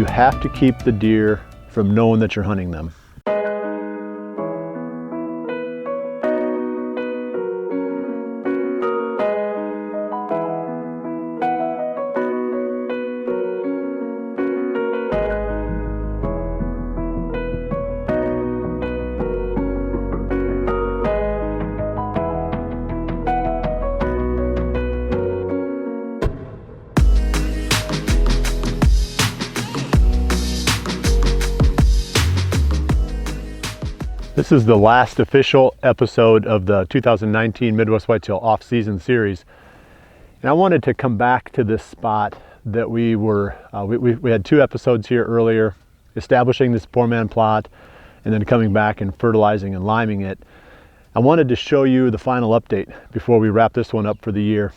you have to keep the deer from knowing that you're hunting them. This is the last official episode of the 2019 Midwest Whitetail off-season series. And I wanted to come back to this spot that we had 2 episodes here earlier, establishing this 4-man plot and then coming back and fertilizing and liming it. I wanted to show you the final update before we wrap this one up for the year.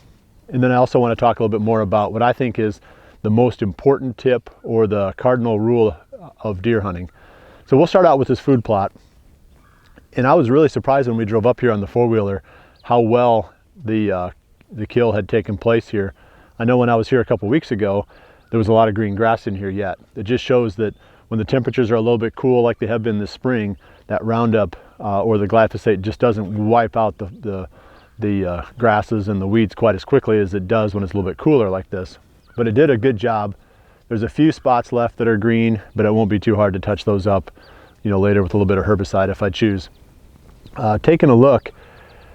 And then I also want to talk a little bit more about what I think is the most important tip or the cardinal rule of deer hunting. So we'll start out with this food plot. And I was really surprised when we drove up here on the 4-wheeler how well the kill had taken place here. I know when I was here a couple weeks ago, there was a lot of green grass in here yet. It just shows that when the temperatures are a little bit cool like they have been this spring, that Roundup or the glyphosate just doesn't wipe out the grasses and the weeds quite as quickly as it does when it's a little bit cooler like this. But it did a good job. There's a few spots left that are green, but it won't be too hard to touch those up, later with a little bit of herbicide if I choose. Taking a look,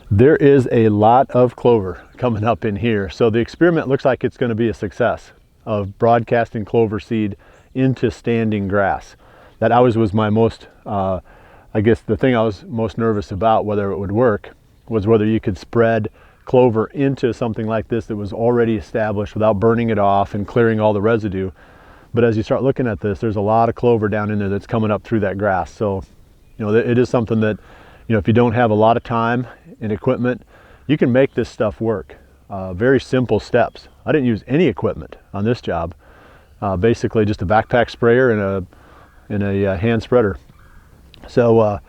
there is a lot of clover coming up in here. So the experiment looks like it's going to be a success of broadcasting clover seed into standing grass. That always was my most, I guess the thing I was most nervous about, whether it would work, was whether you could spread clover into something like this that was already established without burning it off and clearing all the residue. But as you start looking at this, there's a lot of clover down in there that's coming up through that grass. So, it is something that, if you don't have a lot of time and equipment, you can make this stuff work. Very simple steps. I didn't use any equipment on this job. Basically just a backpack sprayer and a hand spreader. So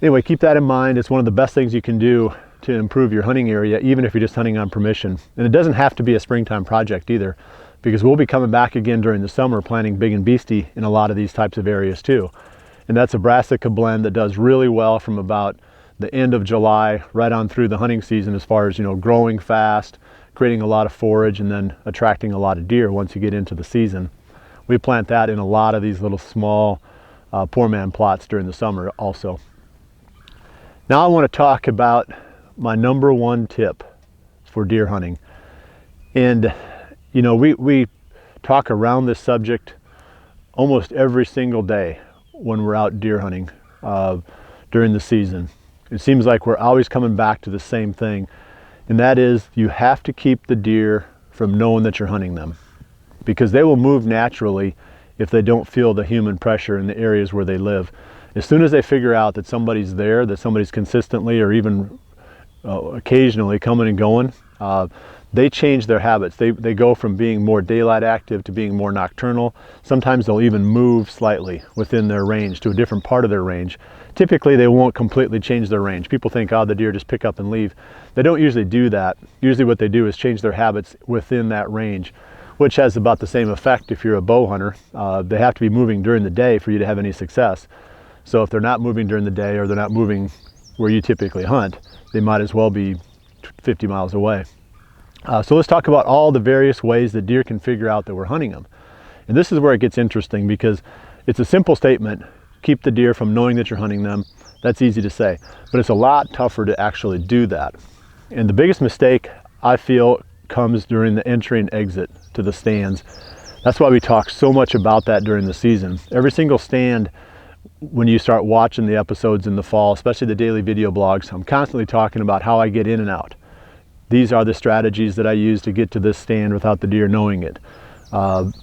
anyway, keep that in mind. It's one of the best things you can do to improve your hunting area, even if you're just hunting on permission. And it doesn't have to be a springtime project either, because we'll be coming back again during the summer planting big and beastie in a lot of these types of areas too. And that's a brassica blend that does really well from about the end of July right on through the hunting season, as far as growing fast, creating a lot of forage, and then attracting a lot of deer once you get into the season. We plant that in a lot of these little small 4-man plots during the summer also. Now I want to talk about my number 1 tip for deer hunting. And we talk around this subject almost every single day when we're out deer hunting during the season. It seems like we're always coming back to the same thing, and that is you have to keep the deer from knowing that you're hunting them, because they will move naturally if they don't feel the human pressure in the areas where they live. As soon as they figure out that somebody's there, that somebody's consistently or even occasionally coming and going, they change their habits. They go from being more daylight active to being more nocturnal. Sometimes they'll even move slightly within their range to a different part of their range. Typically they won't completely change their range. People think, the deer just pick up and leave. They don't usually do that. Usually what they do is change their habits within that range, which has about the same effect if you're a bow hunter. They have to be moving during the day for you to have any success. So if they're not moving during the day, or they're not moving where you typically hunt, they might as well be 50 miles away. So let's talk about all the various ways that deer can figure out that we're hunting them. And this is where it gets interesting, because it's a simple statement: keep the deer from knowing that you're hunting them. That's easy to say, but it's a lot tougher to actually do that. And the biggest mistake I feel comes during the entry and exit to the stands. That's why we talk so much about that during the season. Every single stand, when you start watching the episodes in the fall, especially the daily video blogs, I'm constantly talking about how I get in and out. These are the strategies that I use to get to this stand without the deer knowing it.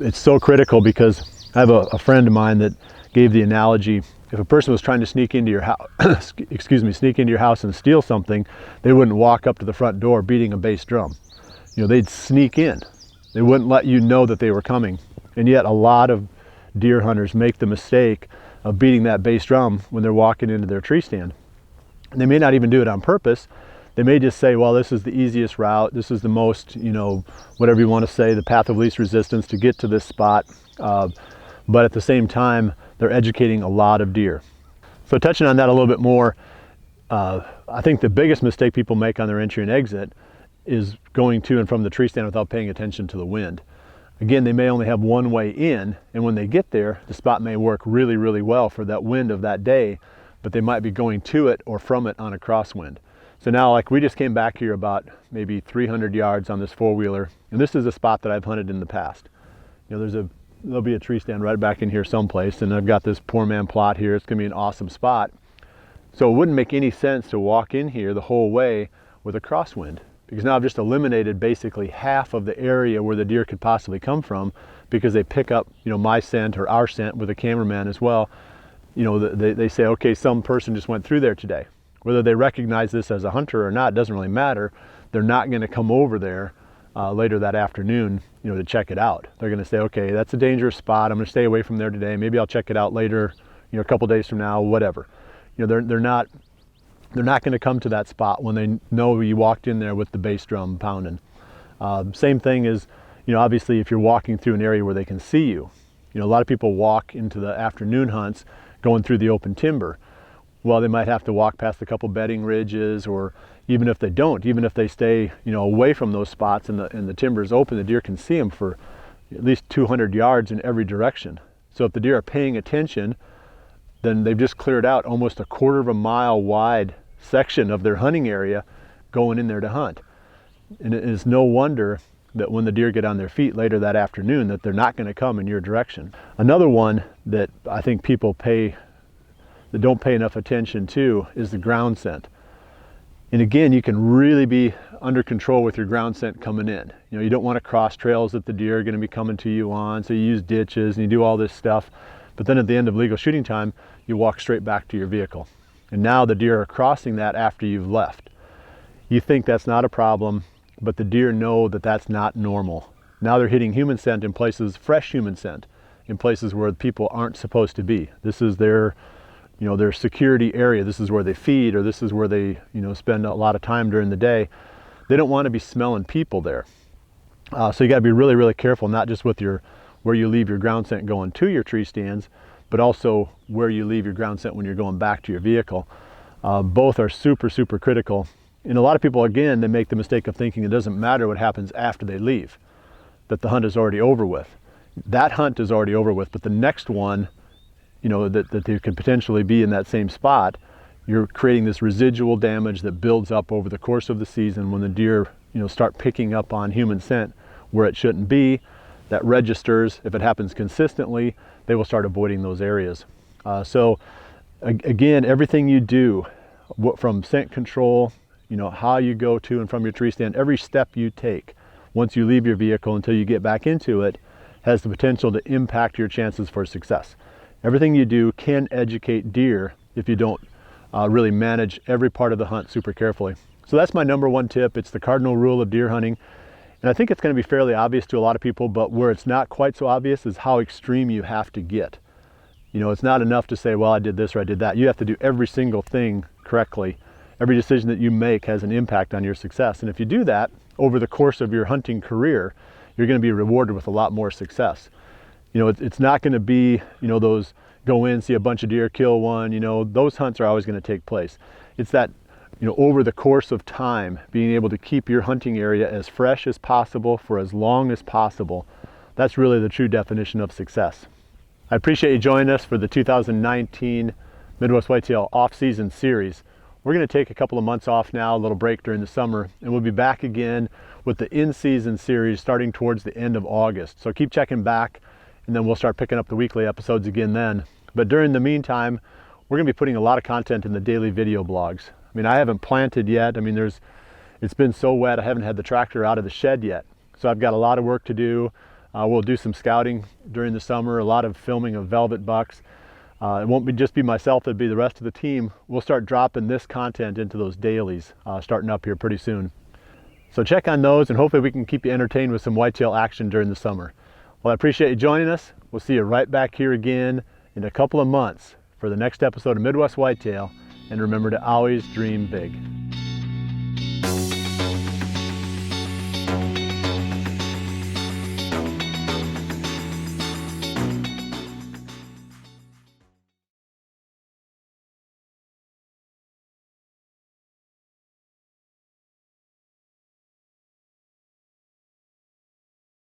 It's so critical, because I have a friend of mine that gave the analogy: if a person was trying to sneak into your house, sneak into your house and steal something, they wouldn't walk up to the front door beating a bass drum. They'd sneak in. They wouldn't let you know that they were coming. And yet a lot of deer hunters make the mistake of beating that bass drum when they're walking into their tree stand. And they may not even do it on purpose. They may just say, well, this is the easiest route. This is the most, whatever you want to say, the path of least resistance to get to this spot. but at the same time, they're educating a lot of deer. So touching on that a little bit more, I think the biggest mistake people make on their entry and exit is going to and from the tree stand without paying attention to the wind. Again, they may only have one way in, and when they get there, the spot may work really, really well for that wind of that day, but they might be going to it or from it on a crosswind. So now, like, we just came back here about maybe 300 yards on this four-wheeler, and this is a spot that I've hunted in the past. You know, there'll be a tree stand right back in here someplace, and I've got this poor man plot here. It's gonna be an awesome spot. So it wouldn't make any sense to walk in here the whole way with a crosswind, because now I've just eliminated basically half of the area where the deer could possibly come from, because they pick up, you know, my scent or our scent with a cameraman as well. You know, they say, okay, some person just went through there today. Whether they recognize this as a hunter or not doesn't really matter. They're not going to come over there later that afternoon, you know, to check it out. They're going to say, okay, that's a dangerous spot. I'm going to stay away from there today. Maybe I'll check it out later, you know, a couple days from now, whatever. You know, they're not going to come to that spot when they know you walked in there with the bass drum pounding. Same thing is, you know, obviously if you're walking through an area where they can see you. You know, a lot of people walk into the afternoon hunts going through the open timber. Well, they might have to walk past a couple bedding ridges, or even if they don't, even if they stay, you know, away from those spots and the timber is open, the deer can see them for at least 200 yards in every direction. So if the deer are paying attention, then they've just cleared out almost a quarter of a mile wide section of their hunting area going in there to hunt. And it is no wonder that when the deer get on their feet later that afternoon, that they're not going to come in your direction. Another one that I think people that don't pay enough attention to is the ground scent. And again, you can really be under control with your ground scent coming in. You know, you don't want to cross trails that the deer are going to be coming to you on, so you use ditches and you do all this stuff. But then at the end of legal shooting time, you walk straight back to your vehicle. And now the deer are crossing that after you've left. You think that's not a problem, but the deer know that that's not normal. Now they're hitting human scent in places, fresh human scent, in places where people aren't supposed to be. This is their, you know, their security area. This is where they feed, or this is where they, you know, spend a lot of time during the day. They don't want to be smelling people there. So you got to be really, really careful, not just with where you leave your ground scent going to your tree stands, but also where you leave your ground scent when you're going back to your vehicle. Both are super, super critical. And a lot of people, again, they make the mistake of thinking it doesn't matter what happens after they leave, that the hunt is already over with. That hunt is already over with, but the next one, you know, that they could potentially be in that same spot, you're creating this residual damage that builds up over the course of the season when the deer, you know, start picking up on human scent where it shouldn't be. That registers. If it happens consistently, they will start avoiding those areas. So again, everything you do, from scent control, you know, how you go to and from your tree stand, every step you take once you leave your vehicle until you get back into it has the potential to impact your chances for success. Everything you do can educate deer if you don't really manage every part of the hunt super carefully. So that's my number one tip. It's the cardinal rule of deer hunting. And I think it's going to be fairly obvious to a lot of people, but where it's not quite so obvious is how extreme you have to get. You know, it's not enough to say, well, I did this or I did that. You have to do every single thing correctly. Every decision that you make has an impact on your success. And if you do that over the course of your hunting career, you're going to be rewarded with a lot more success. You know, it's not going to be, you know, those go in, see a bunch of deer, kill one, you know, those hunts are always going to take place. It's that, you know, over the course of time, being able to keep your hunting area as fresh as possible for as long as possible. That's really the true definition of success. I appreciate you joining us for the 2019 Midwest Whitetail off-season series. We're going to take a couple of months off now, a little break during the summer, and we'll be back again with the in-season series starting towards the end of August. So keep checking back, and then we'll start picking up the weekly episodes again then. But during the meantime, we're going to be putting a lot of content in the daily video blogs. I mean, I haven't planted yet. I mean, it's been so wet, I haven't had the tractor out of the shed yet. So I've got a lot of work to do. We'll do some scouting during the summer, a lot of filming of velvet bucks. It won't just be myself, it'll be the rest of the team. We'll start dropping this content into those dailies starting up here pretty soon. So check on those, and hopefully we can keep you entertained with some whitetail action during the summer. Well, I appreciate you joining us. We'll see you right back here again in a couple of months for the next episode of Midwest Whitetail. And remember to always dream big.